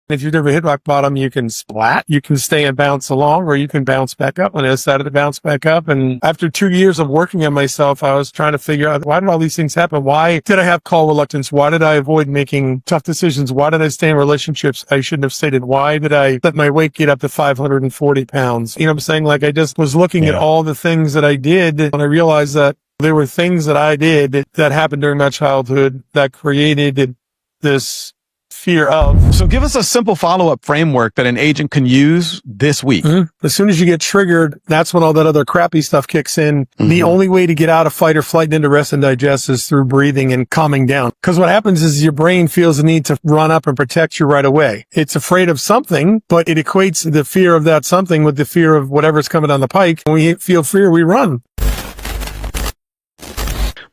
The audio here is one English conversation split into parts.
If you've never hit rock bottom, you can splat, you can stay and bounce along, or you can bounce back up. And I decided to bounce back up. And after 2 years of working on myself, I was trying to figure out, why did all these things happen? Why did I have call reluctance? Why did I avoid making tough decisions? Why did I stay in relationships I shouldn't have stayed in? Why did I let my weight get up to 540 pounds? You know what I'm saying? Like, I just was looking at all the things that I did, and I realized that there were things that I did that happened during my childhood that created this fear of. So give us a simple follow-up framework that an agent can use this week. As soon as you get triggered, that's when all that other crappy stuff kicks in. The only way to get out of fight or flight and into rest and digest is through breathing and calming down. Because what happens is your brain feels the need to run up and protect you right away. It's afraid of something, but it equates the fear of that something with the fear of whatever's coming down the pike. When we feel fear, we run.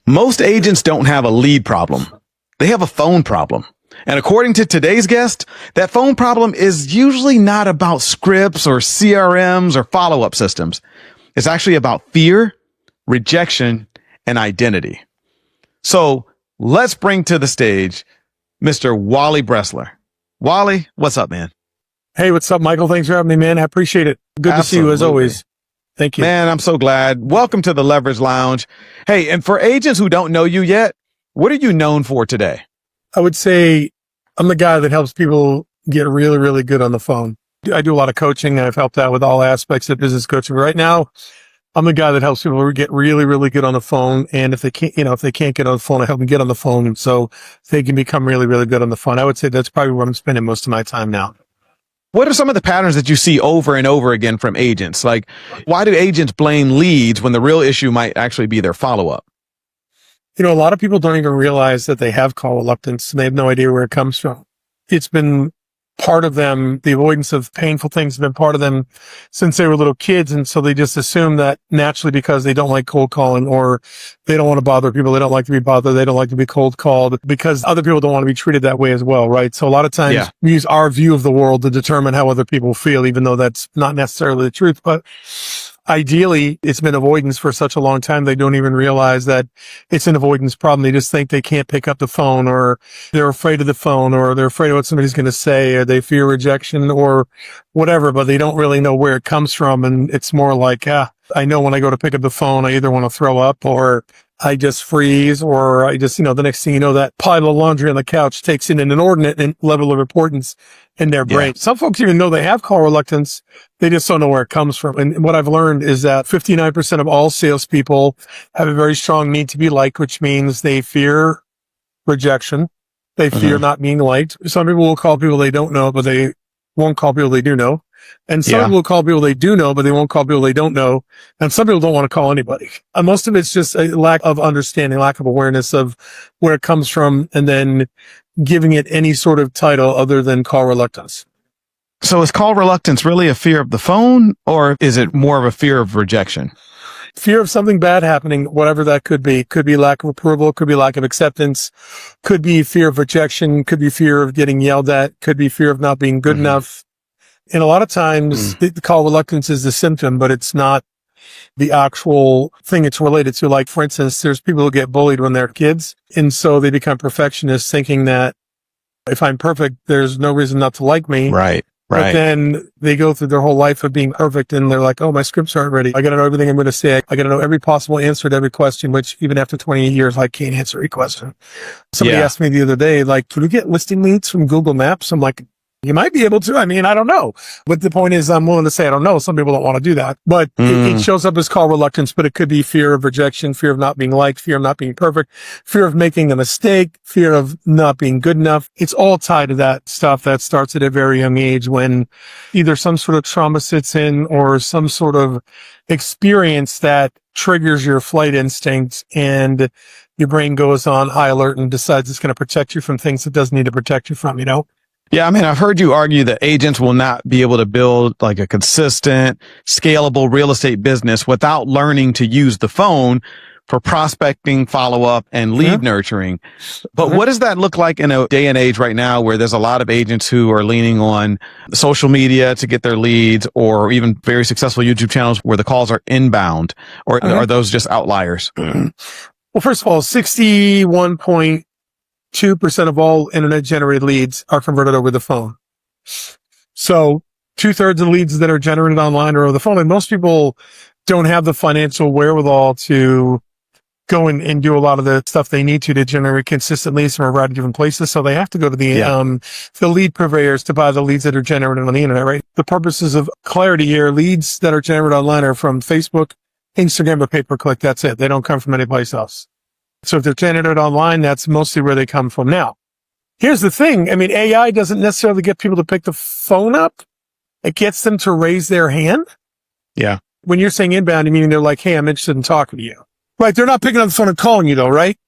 Most agents don't have a lead problem. They have a phone problem. And according to today's guest, that phone problem is usually not about scripts or CRMs or follow-up systems. It's actually about fear, rejection, and identity. So let's bring to the stage Mr. Wally Bressler. Wally, what's up, man? Hey, what's up, Michael? Thanks for having me, man. I appreciate it. Good to see you as always. Thank you. Man, I'm so glad. Welcome to the Leverage Lounge. Hey, and for agents who don't know you yet, what are you known for today? I would say I'm the guy that helps people get really, really good on the phone. I do a lot of coaching. I've helped out with all aspects of business coaching. Right now, I'm the guy that helps people get really, really good on the phone. And if they can't, if they can't get on the phone, I help them get on the phone so they can become really, really good on the phone. I would say that's probably where I'm spending most of my time now. What are some of the patterns that you see over and over again from agents? Like, why do agents blame leads when the real issue might actually be their follow-up? A lot of people don't even realize that they have call reluctance, and they have no idea where it comes from. It's been part of them. The avoidance of painful things have been part of them since they were little kids. And so they just assume that naturally, because they don't like cold calling, or they don't want to bother people, they don't like to be bothered, they don't like to be cold called, because other people don't want to be treated that way as well, right? So a lot of times we use our view of the world to determine how other people feel, even though that's not necessarily the truth. But ideally, it's been avoidance for such a long time, they don't even realize that it's an avoidance problem. They just think they can't pick up the phone, or they're afraid of the phone, or they're afraid of what somebody's going to say, or they fear rejection or whatever, but they don't really know where it comes from. And it's more like, I know when I go to pick up the phone, I either want to throw up, or I just freeze, or I just, the next thing you know, that pile of laundry on the couch takes in an inordinate level of importance in their brain. Some folks even know they have call reluctance. They just don't know where it comes from. And what I've learned is that 59% of all salespeople have a very strong need to be liked, which means they fear rejection. They fear not being liked. Some people will call people they don't know, but they won't call people they do know. And some people will call people they do know, but they won't call people they don't know. And some people don't want to call anybody. And most of it's just a lack of understanding, lack of awareness of where it comes from, and then giving it any sort of title other than call reluctance. So is call reluctance really a fear of the phone, or is it more of a fear of rejection? Fear of something bad happening, whatever that could be. Could be lack of approval, could be lack of acceptance, could be fear of rejection, could be fear of getting yelled at, could be fear of not being good enough. And a lot of times the call reluctance is the symptom, but it's not the actual thing it's related to. Like, for instance, there's people who get bullied when they're kids, and so they become perfectionists, thinking that if I'm perfect, there's no reason not to like me. Right. But then they go through their whole life of being perfect, and they're like, oh, my scripts aren't ready. I got to know everything I'm going to say. I got to know every possible answer to every question, which even after 20 years, I can't answer every question. Somebody asked me the other day, like, can we get listing leads from Google Maps? I'm like, you might be able to. I mean, I don't know. But the point is, I'm willing to say I don't know. Some people don't want to do that. But it shows up as call reluctance, but it could be fear of rejection, fear of not being liked, fear of not being perfect, fear of making a mistake, fear of not being good enough. It's all tied to that stuff that starts at a very young age, when either some sort of trauma sits in, or some sort of experience that triggers your flight instinct, and your brain goes on high alert and decides it's going to protect you from things it doesn't need to protect you from, Yeah, I mean, I've heard you argue that agents will not be able to build like a consistent, scalable real estate business without learning to use the phone for prospecting, follow-up, and lead nurturing. But what does that look like in a day and age right now, where there's a lot of agents who are leaning on social media to get their leads, or even very successful YouTube channels where the calls are inbound, or are those just outliers? Well, first of all, 61.2% of all internet generated leads are converted over the phone. So 2/3 of the leads that are generated online are over the phone. And most people don't have the financial wherewithal to go and do a lot of the stuff they need to generate consistent leads from a variety of different places. So they have to go to the lead purveyors to buy the leads that are generated on the internet, right? The purposes of clarity here, leads that are generated online are from Facebook, Instagram, or pay-per-click. That's it. They don't come from anyplace else. So if they're generated online, that's mostly where they come from. Now, here's the thing. I mean, AI doesn't necessarily get people to pick the phone up. It gets them to raise their hand. Yeah. When you're saying inbound, you mean they're like, hey, I'm interested in talking to you. Right. They're not picking up the phone and calling you though, right?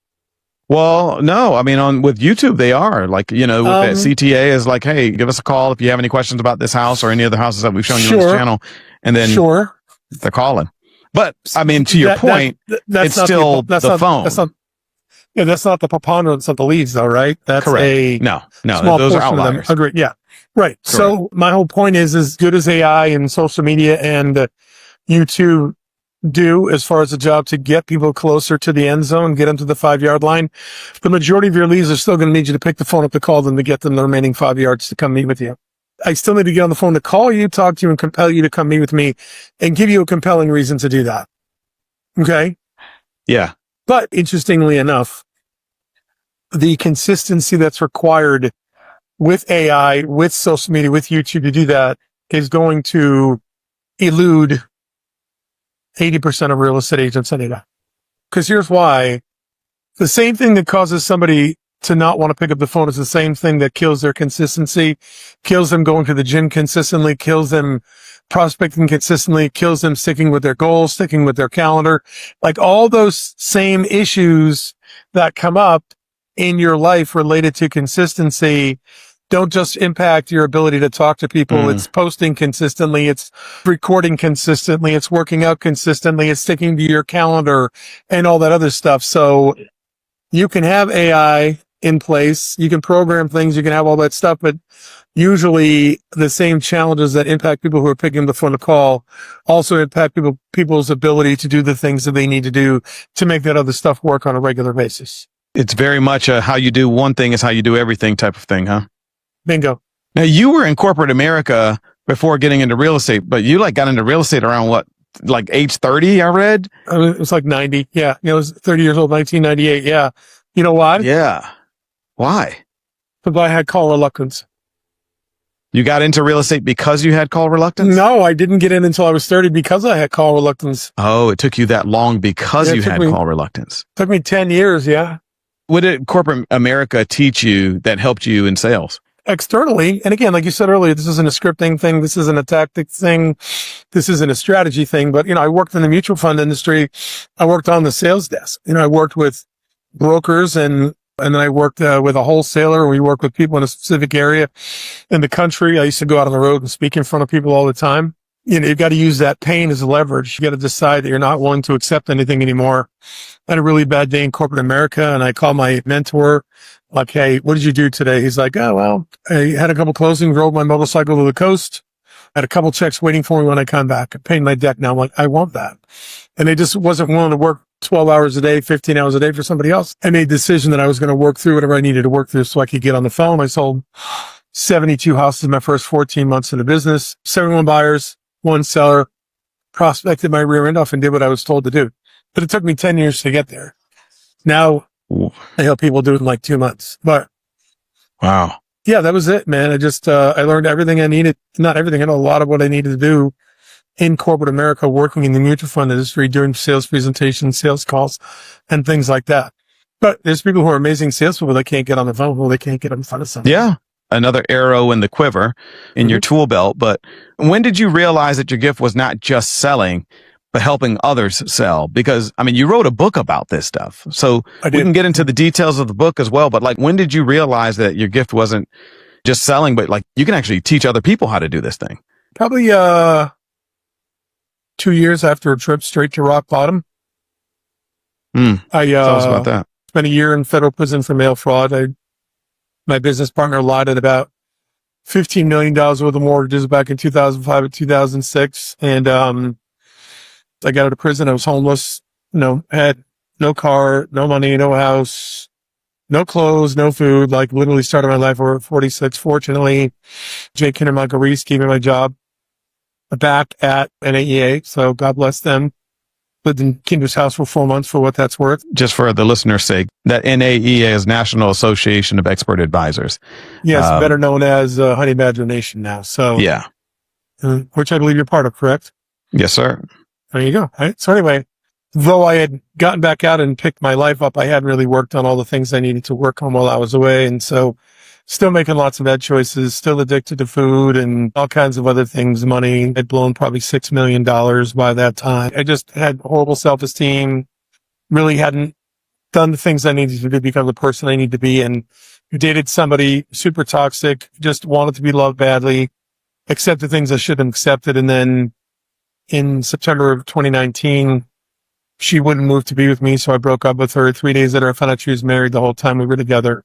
Well, no, I mean, with YouTube, they are like, with that CTA is like, hey, give us a call if you have any questions about this house or any other houses that we've shown you on this channel. And then they're calling. But I mean, to your point, it's still the phone. That's not the preponderance of the leads though, right? That's correct. No, those are outliers. Agreed. Yeah. Right. Correct. So my whole point is, as good as AI and social media and YouTube do as far as a job to get people closer to the end zone, get them to the 5-yard line, the majority of your leads are still going to need you to pick the phone up to call them to get them the remaining 5 yards to come meet with you. I still need to get on the phone to call you, talk to you, and compel you to come meet with me and give you a compelling reason to do that. Okay? Yeah. But interestingly enough, the consistency that's required with AI, with social media, with YouTube to do that is going to elude 80% of real estate agents anyway. Because here's why. The same thing that causes somebody to not want to pick up the phone is the same thing that kills their consistency, kills them going to the gym consistently, kills them prospecting consistently, kills them sticking with their goals, sticking with their calendar. Like all those same issues that come up in your life related to consistency don't just impact your ability to talk to people. It's posting consistently. It's recording consistently. It's working out consistently. It's sticking to your calendar and all that other stuff. So you can have AI in place. You can program things. You can have all that stuff, but usually the same challenges that impact people who are picking up the phone to call also impact people's ability to do the things that they need to do to make that other stuff work on a regular basis. It's very much a how you do one thing is how you do everything type of thing, huh? Bingo. Now you were in corporate America before getting into real estate, but you got into real estate around what, like age 30, I read? It was like 90. Yeah. It was 30 years old, 1998. Yeah. You know why? Yeah. Why? Because I had call reluctance. You got into real estate because you had call reluctance? No, I didn't get in until I was 30 because I had call reluctance. Oh, it took you that long because you had call reluctance. Took me 10 years. Yeah. What did corporate America teach you that helped you in sales? Externally, and again, like you said earlier, this isn't a scripting thing. This isn't a tactic thing. This isn't a strategy thing. But, I worked in the mutual fund industry. I worked on the sales desk. I worked with brokers and then I worked with a wholesaler. We worked with people in a specific area in the country. I used to go out on the road and speak in front of people all the time. You've got to use that pain as a leverage. You got to decide that you're not willing to accept anything anymore. I had a really bad day in corporate America and I called my mentor like, hey, what did you do today? He's like, oh, well, I had a couple closings, rode my motorcycle to the coast, had a couple checks waiting for me when I come back. I paid my deck now. I'm like, I want that. And they just wasn't willing to work 12 hours a day, 15 hours a day for somebody else. I made the decision that I was going to work through whatever I needed to work through so I could get on the phone. I sold 72 houses in my first 14 months in the business, 71 buyers, one seller, prospected my rear end off and did what I was told to do. But it took me 10 years to get there. Now I help people do it in like 2 months. But wow. Yeah, that was it, man. I just, I learned everything I needed. Not everything. I know a lot of what I needed to do in corporate America, working in the mutual fund industry, doing sales presentations, sales calls, and things like that. But there's people who are amazing salespeople that can't get on the phone. Well, they can't get in front of somebody. Yeah. Another arrow in the quiver in your tool belt. But when did you realize that your gift was not just selling, but helping others sell? Because, you wrote a book about this stuff. So we can get into the details of the book as well. But when did you realize that your gift wasn't just selling, but you can actually teach other people how to do this thing? Probably 2 years after a trip straight to rock bottom. Tell us about that. Spent a year in federal prison for mail fraud. My business partner lied at about $15 million worth of mortgages back in 2005 and 2006. And I got out of prison. I was homeless, had no car, no money, no house, no clothes, no food, like literally started my life over at 46. Fortunately, Jake and Michael Reese gave me my job back at NAEA. So God bless them. Lived in Kinder's house for 4 months for what that's worth. Just for the listener's sake, that NAEA is National Association of Expert Advisors. Yes, better known as Honey Badger Nation now. So yeah, which I believe you're part of, correct? Yes, sir. There you go. All right. So anyway, though I had gotten back out and picked my life up, I hadn't really worked on all the things I needed to work on while I was away. And so still making lots of bad choices, still addicted to food and all kinds of other things, money. I'd blown probably $6 million by that time. I just had horrible self-esteem, really hadn't done the things I needed to do to become the person I need to be. And dated somebody super toxic, just wanted to be loved badly, accepted things I shouldn't have accepted. And then in September of 2019, she wouldn't move to be with me. So I broke up with her. 3 days later, I found out she was married the whole time we were together.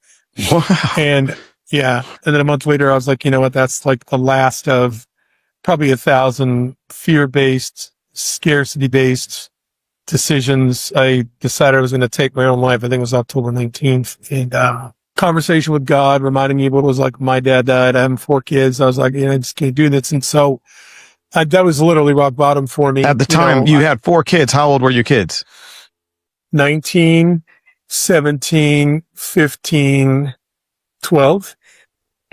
Wow. And yeah. And then a month later, I was like, you know what? That's like the last of probably 1,000 fear-based, scarcity-based decisions. I decided I was going to take my own life. I think it was October 19th. And, conversation with God reminding me of what it was like my dad died. I have 4 kids. I was like, I just can't do this. And so that was literally rock bottom for me. At the time, you had 4 kids. How old were your kids? 19, 17, 15, 12.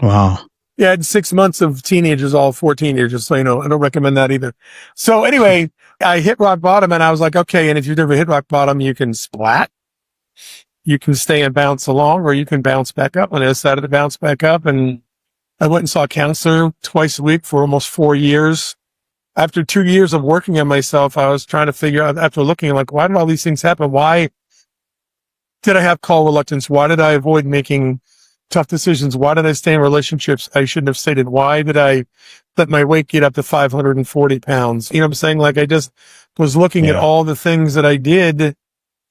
Wow. Yeah, I had 6 months of teenagers, all 4 teenagers. So, I don't recommend that either. So anyway, I hit rock bottom and I was like, okay. And if you've never hit rock bottom, you can splat. You can stay and bounce along, or you can bounce back up. And I decided to bounce back up, and I went and saw a counselor twice a week for almost 4 years. After 2 years of working on myself, I was trying to figure out, after looking, like, why did all these things happen? Why did I have call reluctance? Why did I avoid making tough decisions? Why did I stay in relationships I shouldn't have stayed in? Why did I let my weight get up to 540 pounds? You know what I'm saying? Like, I just was looking at all the things that I did,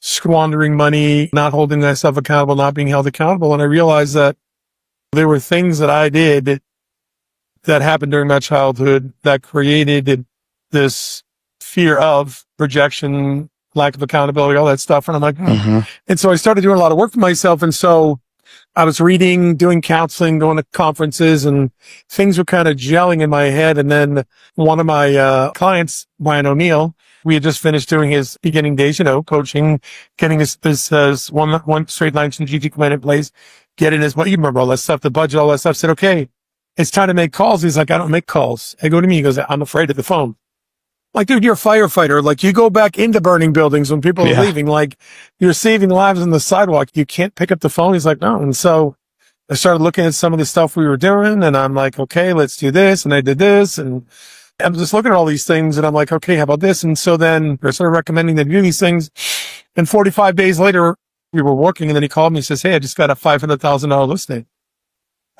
squandering money, not holding myself accountable, not being held accountable. And I realized that there were things that I did that happened during my childhood that created this fear of rejection, lack of accountability, all that stuff. And I'm like, And so I started doing a lot of work for myself. And so I was reading, doing counseling, going to conferences, and things were kind of gelling in my head. And then one of my clients, Brian O'Neill, we had just finished doing his beginning days, coaching, getting his one straight line strategic plan in place, getting his, you remember all that stuff, the budget, all that stuff. Said, okay, it's time to make calls. He's like, I don't make calls. I go to me. He goes, I'm afraid of the phone. Like, dude, you're a firefighter. Like, you go back into burning buildings when people are leaving. Like, you're saving lives on the sidewalk. You can't pick up the phone. He's like, no. And so I started looking at some of the stuff we were doing, and I'm like, okay, let's do this. And I did this, and I'm just looking at all these things, and I'm like, okay, how about this? And so then I started recommending that do these things. And 45 days later, we were working, and then he called me and says, hey, I just got a $500,000 listing.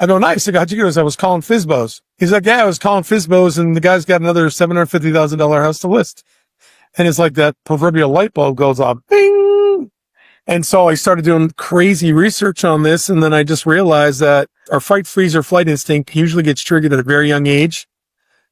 I go, nice. I got you. I was calling Fizbo's. He's like, yeah, I was calling Fizbo's, and the guy's got another $750,000 house to list. And it's like that proverbial light bulb goes off. Bing! And so I started doing crazy research on this. And then I just realized that our fight, freeze, or flight instinct usually gets triggered at a very young age,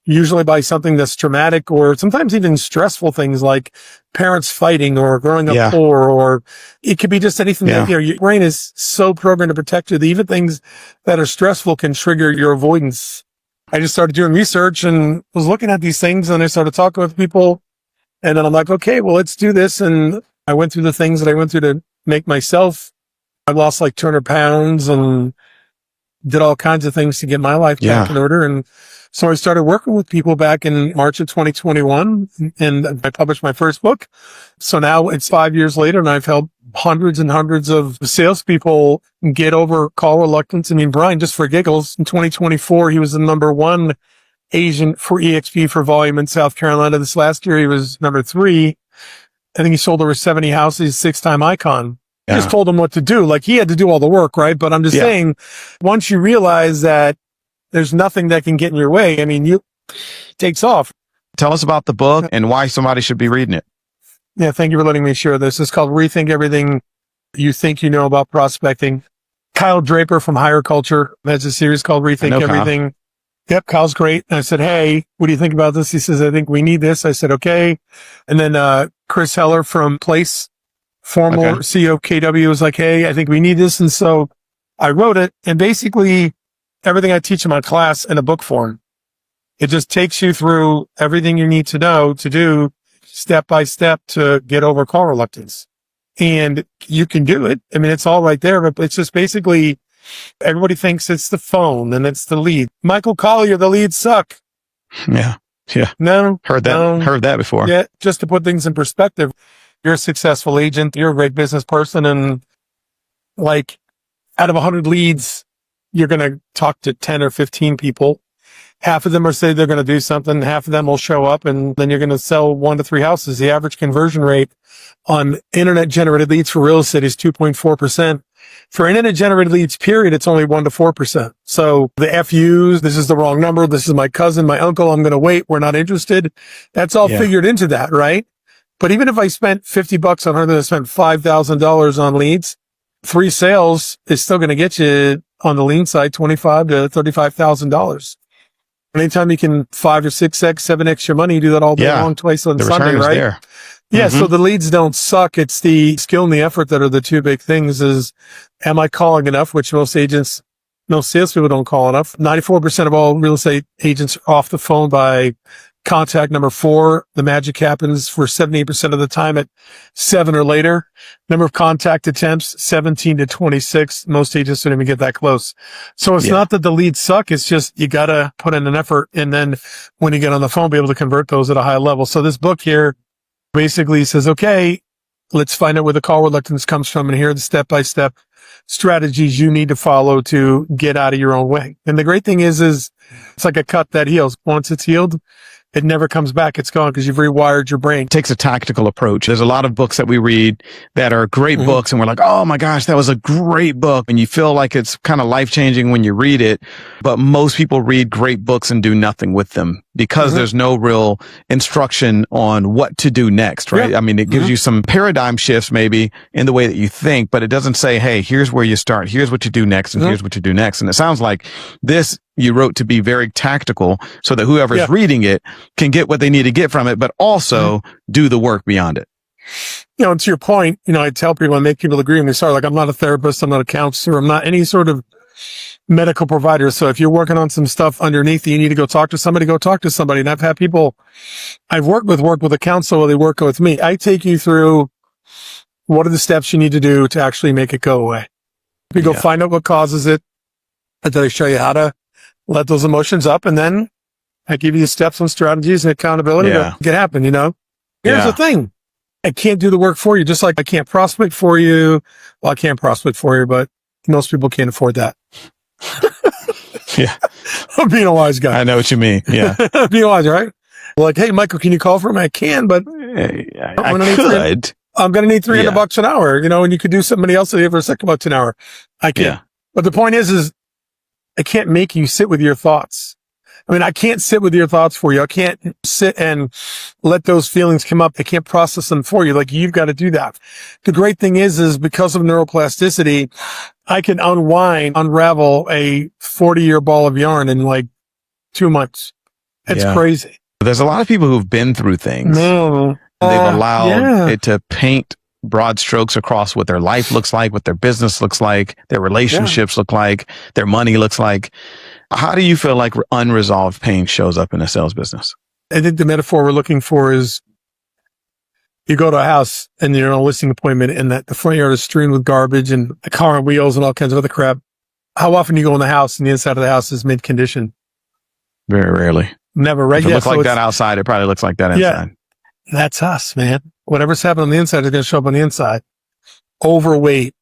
usually by something that's traumatic or sometimes even stressful things like parents fighting or growing up poor, or it could be just anything that, your brain is so programmed to protect you that even things that are stressful can trigger your avoidance. I just started doing research and was looking at these things, and I started talking with people, and then I'm like, okay, well, let's do this. And I went through the things that I went through to make myself. I lost like 200 pounds and did all kinds of things to get my life back in order. And so I started working with people back in March of 2021, and I published my first book. So now it's 5 years later, and I've helped hundreds and hundreds of salespeople get over call reluctance. I mean, Brian, just for giggles, in 2024, he was the #1 agent for EXP for volume in South Carolina. This last year, he was #3. I think he sold over 70 houses, 6-time icon. I just told him what to do. Like, he had to do all the work, right? But I'm just saying, once you realize that there's nothing that can get in your way, I mean, it takes off. Tell us about the book and why somebody should be reading it. Yeah, thank you for letting me share this. It's called Rethink Everything You Think You Know About Prospecting. Kyle Draper from Higher Culture has a series called Rethink Everything. Kyle. Yep, Kyle's great. And I said, hey, what do you think about this? He says, I think we need this. I said, okay. And then Chris Heller from Place Former CEO of KW was like, hey, I think we need this. And so I wrote it, and basically everything I teach in my class in a book form. It just takes you through everything you need to know to do step by step to get over call reluctance. And you can do it. I mean, it's all right there, but it's just basically everybody thinks it's the phone and it's the lead. Michael Collier, the leads suck. Yeah. Yeah. No. Heard that before. Yeah. Just to put things in perspective, you're a successful agent. You're a great business person. And like out of 100 leads, you're going to talk to 10 or 15 people. Half of them are say they're going to do something. Half of them will show up, and then you're going to sell 1 to 3 houses. The average conversion rate on internet generated leads for real estate is 2.4%. For internet generated leads, period, it's only 1 to 4%. So the FUs, this is the wrong number. This is my cousin, my uncle. I'm going to wait. We're not interested. That's all figured into that, right? But even if I spent $50 on her, then I spent $5,000 on leads, 3 sales is still going to get you on the lean side, $25,000 to $35,000. Anytime you can 5 or 6x, 7x your money, you do that all day long, twice on Sunday, right? There. Yeah. So the leads don't suck. It's the skill and the effort that are the two big things. Is, am I calling enough? Which most salespeople don't call enough. 94% of all real estate agents are off the phone by contact number 4. The magic happens for 78% of the time at 7 or later. Number of contact attempts, 17 to 26. Most agents don't even get that close. So it's not that the leads suck. It's just you got to put in an effort. And then when you get on the phone, be able to convert those at a high level. So this book here basically says, okay, let's find out where the call reluctance comes from. And here are the step-by-step strategies you need to follow to get out of your own way. And the great thing is it's like a cut that heals. Once it's healed, it never comes back. It's gone because you've rewired your brain. It takes a tactical approach. There's a lot of books that we read that are great books, and we're like, oh my gosh, that was a great book. And you feel like it's kind of life-changing when you read it. But most people read great books and do nothing with them because there's no real instruction on what to do next, right? I mean, it gives you some paradigm shifts maybe in the way that you think, but it doesn't say, hey, here's where you start. Here's what you do next, and here's what you do next. And it sounds like this you wrote to be very tactical so that whoever's reading it can get what they need to get from it, but also do the work beyond it. You know, to your point, you know, I tell people, I make people agree when they start, like, I'm not a therapist, I'm not a counselor, I'm not any sort of medical provider. So if you're working on some stuff underneath you need to go talk to somebody, go talk to somebody. And I've had people I've worked with a counselor, they work with me. I take you through what are the steps you need to do to actually make it go away. We go find out what causes it, and then I show you how to let those emotions up, and then I give you steps and strategies and accountability to make it happen, you know? Here's the thing. I can't do the work for you, just like I can't prospect for you. Well, I can't prospect for you, but most people can't afford that. I'm being a wise guy. I know what you mean. Yeah. Being wise, right? Like, hey, Michael, can you call for me? I can, but I'm going to need $300 an hour, you know, and you could do somebody else for $2 an hour. I can't. But the point is I can't make you sit with your thoughts. I mean, I can't sit with your thoughts for you. I can't sit and let those feelings come up. I can't process them for you. Like, you've got to do that. The great thing is because of neuroplasticity, I can unravel a 40-year ball of yarn in like 2 months. It's crazy. There's a lot of people who've been through things. They've allowed it to paint broad strokes across what their life looks like, what their business looks like, their relationships look like, their money looks like. How do you feel like unresolved pain shows up in a sales business? I think the metaphor we're looking for is you go to a house and you're on a listing appointment and that the front yard is strewn with garbage and a car on wheels and all kinds of other crap. How often do you go in the house and the inside of the house is mid condition? Very rarely. Never, right? If it looks like that outside, it probably looks like that inside. Yeah, that's us, man. Whatever's happening on the inside is going to show up on the inside. Overweight,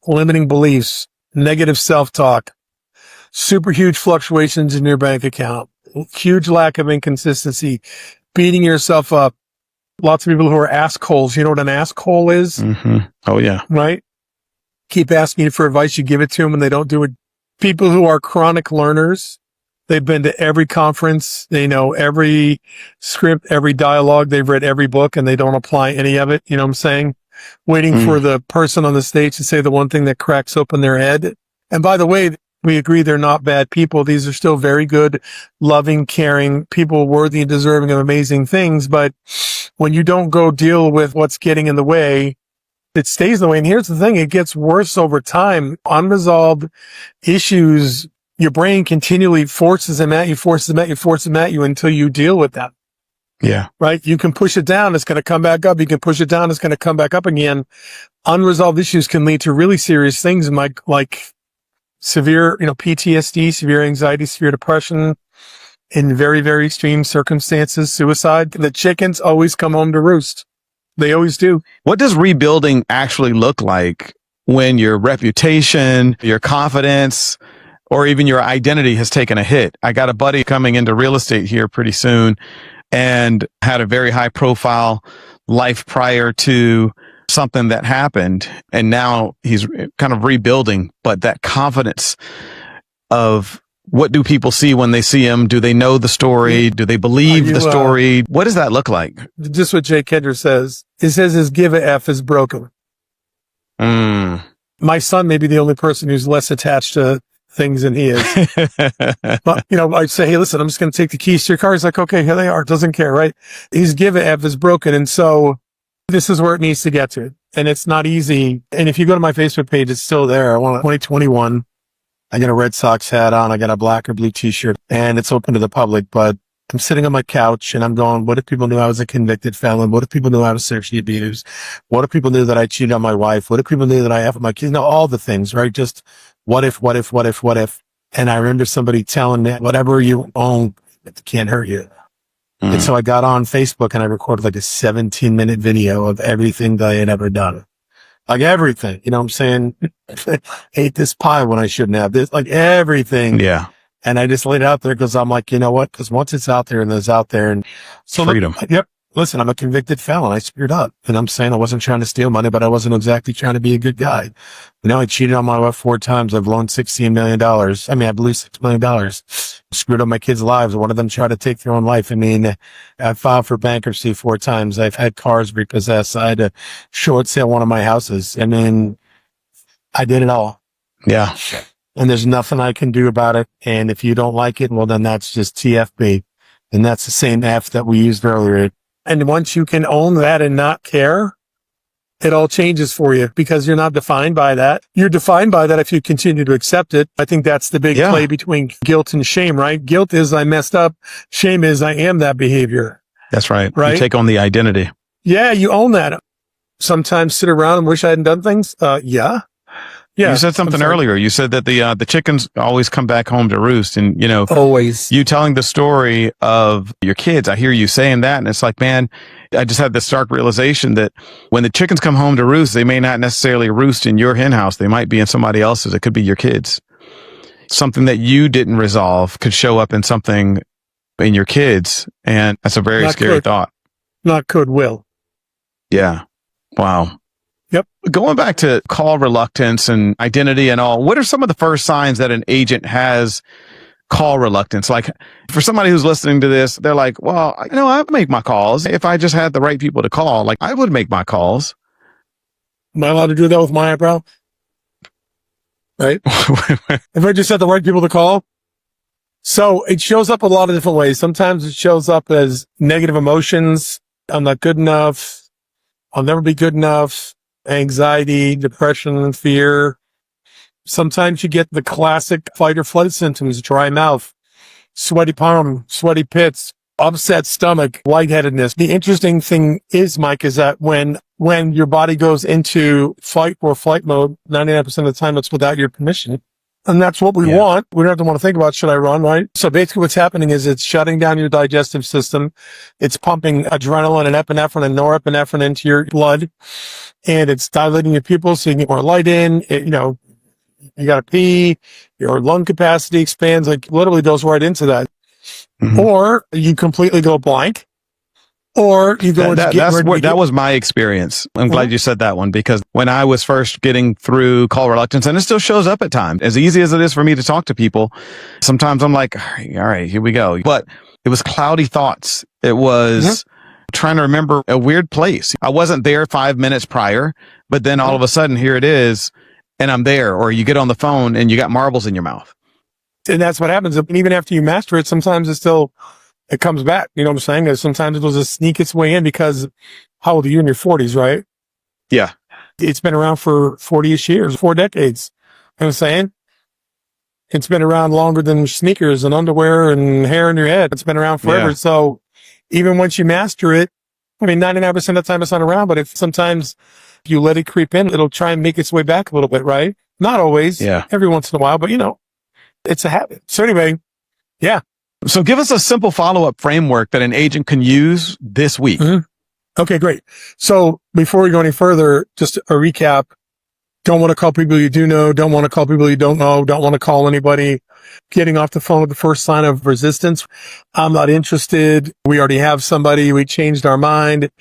limiting beliefs, negative self-talk, super huge fluctuations in your bank account, huge lack of inconsistency, beating yourself up. Lots of people who are assholes. You know what an asshole is? Oh, yeah. Right? Keep asking you for advice. You give it to them and they don't do it. People who are chronic learners. They've been to every conference. They know every script, every dialogue. They've read every book and they don't apply any of it. You know what I'm saying? Waiting for the person on the stage to say the one thing that cracks open their head. And by the way, we agree they're not bad people. These are still very good, loving, caring people, worthy and deserving of amazing things. But when you don't go deal with what's getting in the way, It stays the way. And here's the thing. It gets worse over time. Unresolved issues, your brain continually forces them at you until you deal with them. Yeah. Right? You can push it down. It's going to come back up. You can push it down. It's going to come back up again. Unresolved issues can lead to really serious things like severe, PTSD, severe anxiety, severe depression, in very, very extreme circumstances, suicide. The chickens always come home to roost. They always do. What does rebuilding actually look like when your reputation, your confidence, or even your identity has taken a hit? I got a buddy coming into real estate here pretty soon and had a very high profile life prior to something that happened. And now he's kind of rebuilding, but that confidence of what do people see when they see him? Do they know the story? Do they believe the story? What does that look like? Just what Jay Kendra says. It says his give a F is broken. My son may be the only person who's less attached to things than he is. But, I say, hey, listen, I'm just going to take the keys to your car. He's like, okay, here they are. Doesn't care, right? His give a F is broken. And so this is where it needs to get to. And it's not easy. And if you go to my Facebook page, it's still there. I want 2021. I got a Red Sox hat on. I got a black or blue t-shirt and it's open to the public, but I'm sitting on my couch and I'm going, what if people knew I was a convicted felon? What if people knew I was sexually abused? What if people knew that I cheated on my wife? What if people knew that I have my kids? All the things, right? Just what if? And I remember somebody telling me, whatever you own, it can't hurt you. And so I got on Facebook and I recorded like a 17-minute video of everything that I had ever done. Like everything, what I'm saying? Ate this pie when I shouldn't have this, like everything. Yeah. And I just laid it out there because I'm like, you know what? Because once it's out there and it's out there and so freedom. Yep. Listen, I'm a convicted felon. I screwed up and I'm saying I wasn't trying to steal money, but I wasn't exactly trying to be a good guy. I cheated on my wife 4 times. I've loaned $16 million. I blew $6 million. Screwed up my kids' lives. One of them tried to take their own life. I filed for bankruptcy 4 times. I've had cars repossessed. I had to short sale one of my houses. I did it all. Yeah. And there's nothing I can do about it. And if you don't like it, well, then that's just TFB. And that's the same F that we used earlier. And once you can own that and not care, it all changes for you because you're not defined by that. You're defined by that if you continue to accept it. I think that's the big play between guilt and shame, right? Guilt is I messed up. Shame is I am that behavior. That's right. Right. You take on the identity. Yeah, you own that. Sometimes sit around and wish I hadn't done things. Yeah. You said something earlier. You said that the chickens always come back home to roost, and always. You telling the story of your kids. I hear you saying that, and it's like, man, I just had this stark realization that when the chickens come home to roost, they may not necessarily roost in your hen house. They might be in somebody else's. It could be your kids. Something that you didn't resolve could show up in something in your kids, and that's a very scary thought. Not could, will. Yeah. Wow. Yep. Going back to call reluctance and identity and all, what are some of the first signs that an agent has call reluctance? Like for somebody who's listening to this, they're like, well, I make my calls. If I just had the right people to call, like I would make my calls. Am I allowed to do that with my eyebrow? Right? If I just had the right people to call. So it shows up a lot of different ways. Sometimes it shows up as negative emotions. I'm not good enough. I'll never be good enough. Anxiety, depression, fear. Sometimes you get the classic fight or flight symptoms, dry mouth, sweaty palm, sweaty pits, upset stomach, lightheadedness. The interesting thing is, Mike, is that when your body goes into fight or flight mode, 99% of the time it's without your permission. And that's what we want. We don't have to want to think about, should I run, right? So basically what's happening is it's shutting down your digestive system. It's pumping adrenaline and epinephrine and norepinephrine into your blood. And it's dilating your pupils so you can get more light in. You got to pee. Your lung capacity expands. Like literally goes right into that. Mm-hmm. Or you completely go blank. Or you go that was my experience. I'm glad you said that one, because when I was first getting through call reluctance, and it still shows up at times, as easy as it is for me to talk to people, sometimes I'm like, all right, here we go. But it was cloudy thoughts. It was trying to remember a weird place. I wasn't there 5 minutes prior, but then all of a sudden here it is and I'm there. Or you get on the phone and you got marbles in your mouth. And that's what happens. And even after you master it, sometimes it comes back. You know what I'm saying? Sometimes it'll just sneak its way in because how old are you? In your 40s, right? Yeah. It's been around for 40-ish years, 4 decades. You know what I'm saying? It's been around longer than sneakers and underwear and hair in your head. It's been around forever. Yeah. So even once you master it, I mean, 99% of the time it's not around, but if sometimes you let it creep in, it'll try and make its way back a little bit, right? Not always. Yeah. Every once in a while, but it's a habit. So anyway, yeah. So give us a simple follow-up framework that an agent can use this week. Mm-hmm. Okay, great. So before we go any further, just a recap. Don't want to call people you do know. Don't want to call people you don't know. Don't want to call anybody. Getting off the phone with the first sign of resistance. I'm not interested. We already have somebody. We changed our mind.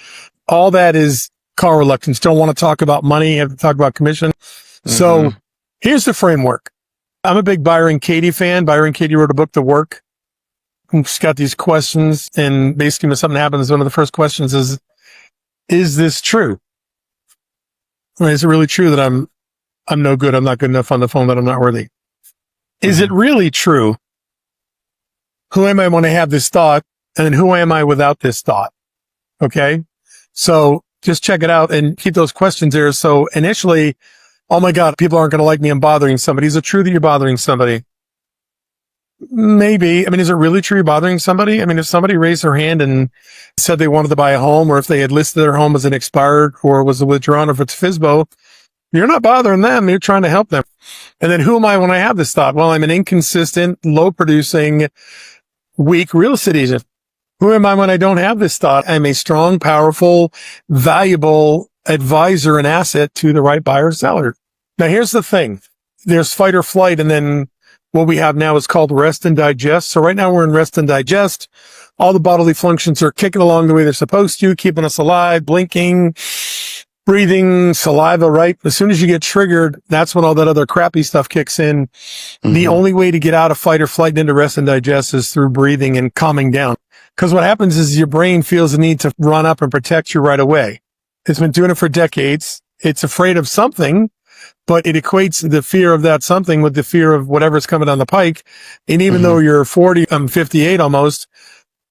All that is call reluctance. Don't want to talk about money. Have to talk about commission. Mm-hmm. So here's the framework. I'm a big Byron Katie fan. Byron Katie wrote a book, The Work. She's got these questions, and basically when something happens, one of the first questions is this true? I mean, is it really true that I'm no good, I'm not good enough on the phone, that I'm not worthy? Is it really true? Who am I when I have this thought? And then who am I without this thought? Okay. So just check it out and keep those questions there. So initially, oh my God, people aren't going to like me. I'm bothering somebody. Is it true that you're bothering somebody? Maybe. I mean, is it really true you're bothering somebody? I mean, if somebody raised their hand and said they wanted to buy a home, or if they had listed their home as an expired or was withdrawn, or if it's FSBO, you're not bothering them. You're trying to help them. And then who am I when I have this thought? Well, I'm an inconsistent, low producing, weak real estate agent. Who am I when I don't have this thought? I'm a strong, powerful, valuable advisor and asset to the right buyer or seller. Now, here's the thing. There's fight or flight, and then what we have now is called rest and digest. So right now we're in rest and digest. All the bodily functions are kicking along the way they're supposed to, keeping us alive, blinking, breathing, saliva, right? As soon as you get triggered, that's when all that other crappy stuff kicks in. Mm-hmm. The only way to get out of fight or flight and into rest and digest is through breathing and calming down. Because what happens is your brain feels the need to run up and protect you right away. It's been doing it for decades. It's afraid of something, but it equates the fear of that something with the fear of whatever's coming down the pike. And even though you're 40, I'm 58 almost,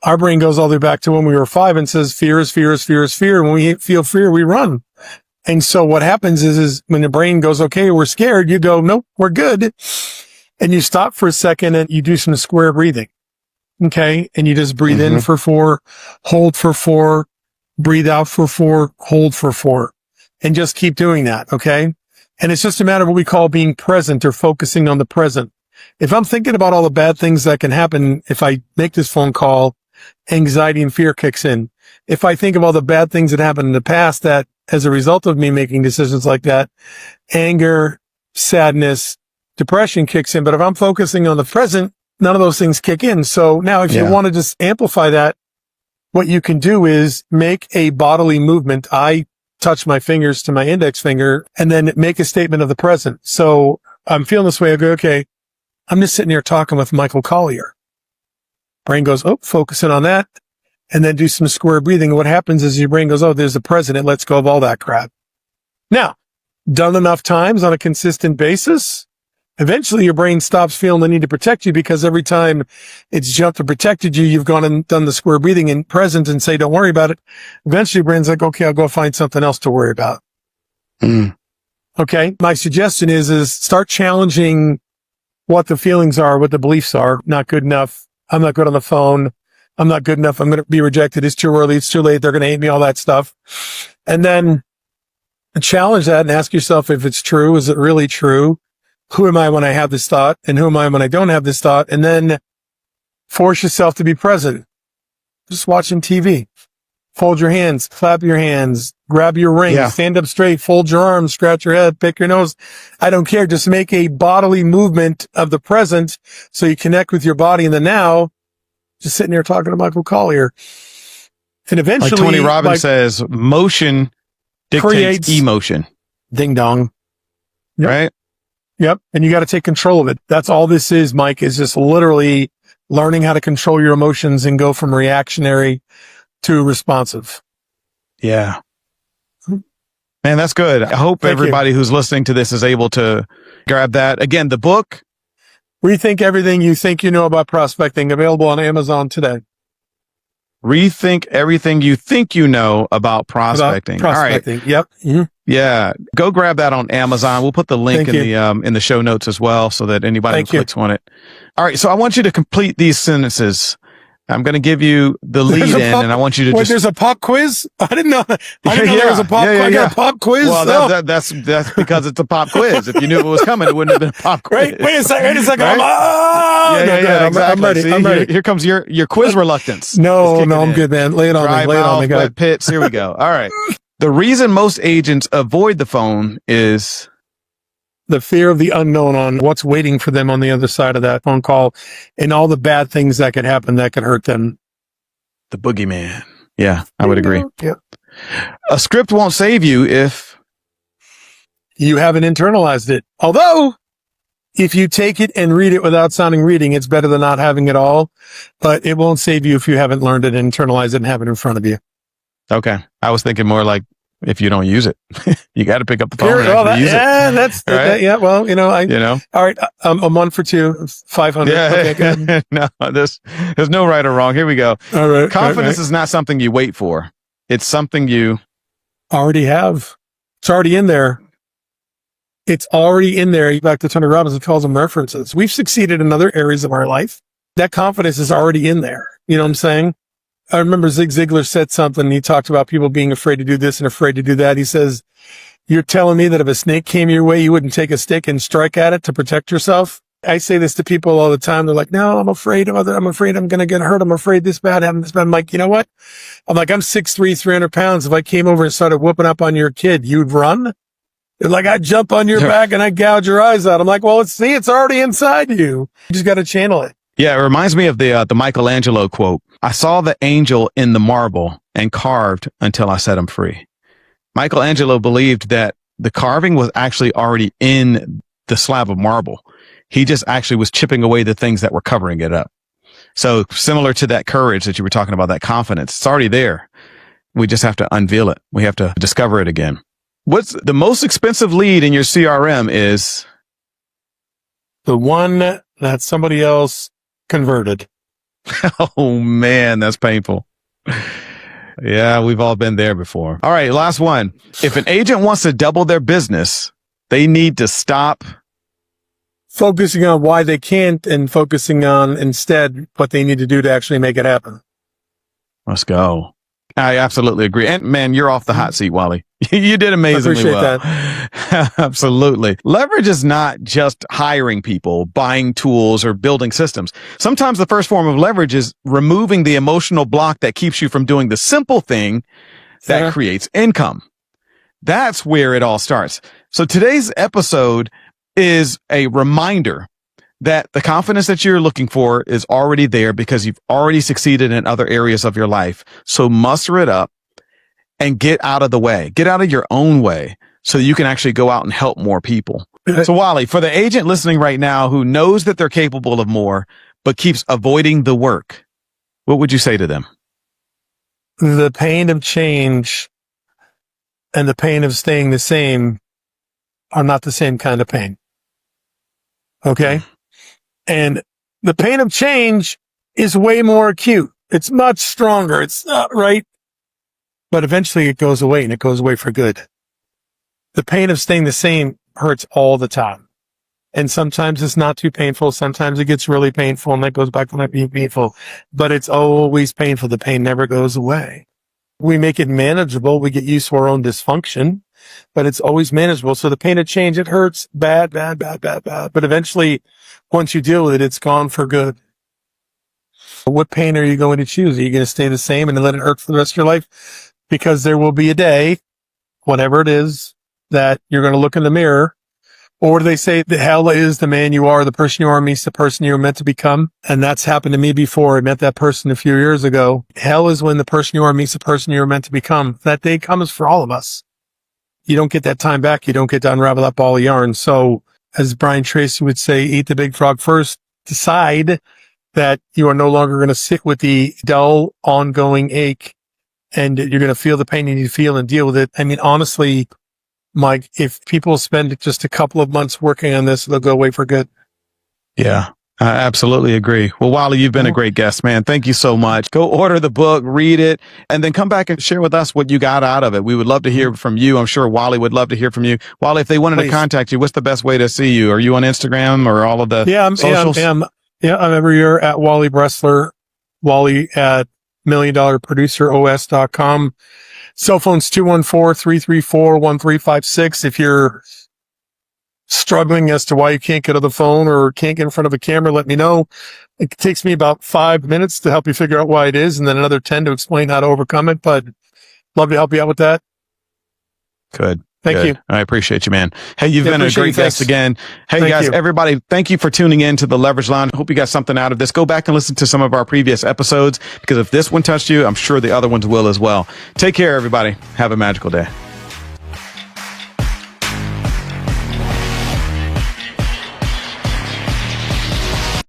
our brain goes all the way back to when we were 5 and says fear is fear is fear is fear. And when we feel fear, we run. And so what happens is when the brain goes, okay, we're scared, you go, nope, we're good. And you stop for a second and you do some square breathing. Okay. And you just breathe in for 4, hold for 4, breathe out for 4, hold for 4, and just keep doing that. Okay. And it's just a matter of what we call being present or focusing on the present. If I'm thinking about all the bad things that can happen if I make this phone call, anxiety and fear kicks in. If I think of all the bad things that happened in the past that as a result of me making decisions like that, anger, sadness, depression kicks in. But if I'm focusing on the present, none of those things kick in. So now if you want to just amplify that, what you can do is make a bodily movement. I touch my fingers to my index finger and then make a statement of the present. So I'm feeling this way. I go, okay, I'm just sitting here talking with Michael Collier. Brain goes, oh, focusing on that. And then do some square breathing. And what happens is your brain goes, oh, there's the present. It lets go of all that crap. Now, done enough times on a consistent basis, eventually your brain stops feeling the need to protect you, because every time it's jumped and protected you, you've gone and done the square breathing in present and say, don't worry about it. Eventually your brain's like, okay, I'll go find something else to worry about. Okay. My suggestion is start challenging what the feelings are, what the beliefs are. Not good enough. I'm not good on the phone. I'm not good enough. I'm going to be rejected. It's too early. It's too late. They're going to hate me, all that stuff. And then challenge that and ask yourself if it's true. Is it really true? Who am I when I have this thought? And who am I when I don't have this thought? And then force yourself to be present. Just watching TV. Fold your hands, clap your hands, grab your ring, stand up straight, fold your arms, scratch your head, pick your nose. I don't care. Just make a bodily movement of the present so you connect with your body in the now. Just sitting here talking to Michael Collier. And eventually, like Tony Robbins says, motion dictates emotion. Ding dong. Yep. Right? Yep. And you got to take control of it. That's all this is, Mike, is just literally learning how to control your emotions and go from reactionary to responsive. Yeah. Man, that's good. I hope everybody who's listening to this is able to grab that. Again, the book, Rethink Everything You Think You Know About Prospecting, available on Amazon today. Rethink Everything You Think You Know About Prospecting. All right. Yep. Yeah. Go grab that on Amazon. We'll put the link in the show notes as well so that anybody who clicks on it. All right. So I want you to complete these sentences. I'm going to give you the lead in, and I want you to there's a pop quiz? I didn't know there was a pop quiz. I got a pop quiz. Well, that's because it's a pop quiz. If you knew it was coming, it wouldn't have been a pop quiz. Wait a second. Right? Exactly. I'm ready. Here comes your quiz reluctance. No, I'm good, man. Lay it on me. Wet pits. Here we go. All right. The reason most agents avoid the phone is the fear of the unknown on what's waiting for them on the other side of that phone call and all the bad things that could happen that could hurt them. The boogeyman. Yeah, I would agree. Yeah. A script won't save you if you haven't internalized it. Although, if you take it and read it without sounding reading, it's better than not having it all. But it won't save you if you haven't learned it and internalized it and have it in front of you. Okay. I was thinking more like if you don't use it, you got to pick up the phone and use it. Yeah, that's right? Yeah. Well, all right. I'm 1 for 2, 500. Yeah. Okay, no, there's no right or wrong. Here we go. All right. Confidence is not something you wait for. It's something you already have. It's already in there. It's already in there. Back to Tony Robbins calls them references. We've succeeded in other areas of our life. That confidence is already in there. You know what I'm saying? I remember Zig Ziglar said something. He talked about people being afraid to do this and afraid to do that. He says, you're telling me that if a snake came your way, you wouldn't take a stick and strike at it to protect yourself? I say this to people all the time. They're like, no, I'm afraid I'm going to get hurt. I'm afraid this bad happened. This bad. I'm like, you know what? I'm 6'3", 300 pounds. If I came over and started whooping up on your kid, you'd run? They're like, I'd jump on your back and I'd gouge your eyes out. I'm like, well, it's already inside you. You just got to channel it. Yeah, it reminds me of the Michelangelo quote. I saw the angel in the marble and carved until I set him free. Michelangelo believed that the carving was actually already in the slab of marble. He just actually was chipping away the things that were covering it up. So similar to that courage that you were talking about, that confidence, it's already there. We just have to unveil it. We have to discover it again. What's the most expensive lead in your CRM is? The one that somebody else converted. Oh man, that's painful. Yeah, we've all been there before. All right, last one. If an agent wants to double their business, they need to stop focusing on why they can't and focusing on instead what they need to do to actually make it happen. Let's go. I absolutely agree. And man, you're off the hot seat, Wally. You did amazingly well. That. Absolutely. Leverage is not just hiring people, buying tools, or building systems. Sometimes the first form of leverage is removing the emotional block that keeps you from doing the simple thing that creates income. That's where it all starts. So today's episode is a reminder that the confidence that you're looking for is already there because you've already succeeded in other areas of your life. So muster it up and get out of the way. Get out of your own way so you can actually go out and help more people. So Wally, for the agent listening right now who knows that they're capable of more, but keeps avoiding the work, what would you say to them? The pain of change and the pain of staying the same are not the same kind of pain. Okay? And the pain of change is way more acute. It's much stronger. It's not right. But eventually it goes away, and it goes away for good. The pain of staying the same hurts all the time. And sometimes it's not too painful. Sometimes it gets really painful, and that goes back to not being painful. But it's always painful. The pain never goes away. We make it manageable. We get used to our own dysfunction, but it's always manageable. So the pain of change, it hurts bad. But eventually, once you deal with it, it's gone for good. What pain are you going to choose? Are you going to stay the same and let it hurt for the rest of your life? Because there will be a day, whatever it is, that you're going to look in the mirror. Or do they say that hell is the man you are, the person you are meets the person you were meant to become? And that's happened to me before. I met that person a few years ago. Hell is when the person you are meets the person you were meant to become. That day comes for all of us. You don't get that time back. You don't get to unravel that ball of yarn. So as Brian Tracy would say, eat the big frog first. Decide that you are no longer going to sit with the dull, ongoing ache, and you're going to feel the pain you need to feel and deal with it. I mean, honestly, Mike, if people spend just a couple of months working on this, they'll go away for good. Yeah. I absolutely agree. Well, Wally, you've been a great guest, man. Thank you so much. Go order the book, read it, and then come back and share with us what you got out of it. We would love to hear from you. I'm sure Wally would love to hear from you. Wally, if they wanted to contact you, what's the best way to see you? Are you on Instagram or all of the socials? I'm every year at Wally Bressler, Wally at $1,000,000produceros.com. Cell phone's 214-334-1356. If you're struggling as to why you can't get on the phone or can't get in front of a camera, let me know. It takes me about 5 minutes to help you figure out why it is, and then another 10 to explain how to overcome it. But love to help you out with that. Good. Thank you. I appreciate you, man. Hey, you've been a great guest again. Hey, guys, everybody, thank you for tuning in to the Leverage Lounge. Hope you got something out of this. Go back and listen to some of our previous episodes, because if this one touched you, I'm sure the other ones will as well. Take care, everybody. Have a magical day.